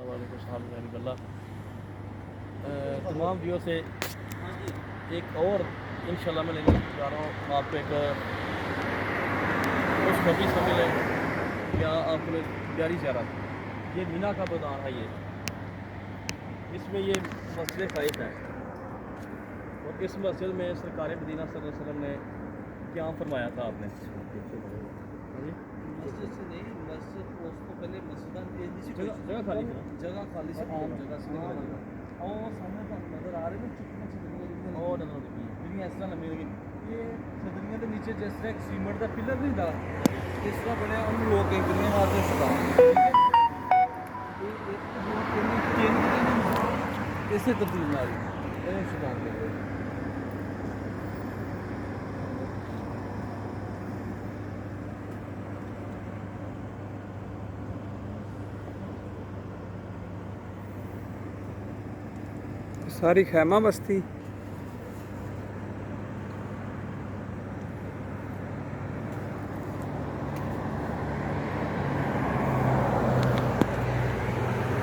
गल्ला तमाम व्यूअर से एक और इंशाल्लाह मैं लेने जा रहा हूँ आपको एक उस कभी से मिले क्या आपको प्यारी ज़ियारत। ये मीना का मैदान है, ये इसमें ये मस्जिद ख़ाइफ है और इस मस्जिद में सरकार मदीना सल्लल्लाहु अलैहि वसल्लम ने क्या फरमाया था आपने? मस्जिद से नहीं, मस्जिद उसको पहले मस्जिद जगह खाली है, जगह खाली से आम जगह से और सामने तो नजर आ रही है चिकनी छतरियां और नजर आती है ਜਿਹੜੀਆਂ ਇਸ ਤਰ੍ਹਾਂ ਲੰਮੀਆਂ ਲੰਮੀਆਂ ਇਹ ਛਤਰੀਆਂ ਦੇ ਨੀਚੇ ਜਿਸ ਤਰ੍ਹਾਂ ਇੱਕ ਸੀਮੈਂਟ ਦਾ ਪਿਲਰ ਨਹੀਂ ਹੁੰਦਾ ਇਸ ਤਰ੍ਹਾਂ ਬਣਿਆ ਉਹਨੂੰ ਲੋਕ ਕਹਿੰਦੇ ਵਾਸਤੇ ਸਦਾ ਇਹ ਇੱਕ ਦੋ ਤਿੰਨ ਇਸੇ ਤਰਤੀਬ ਨਾਲ ਇਹ ਸ਼ੁਰੂ ਕਰਦੇ सारी खैमा बस्ती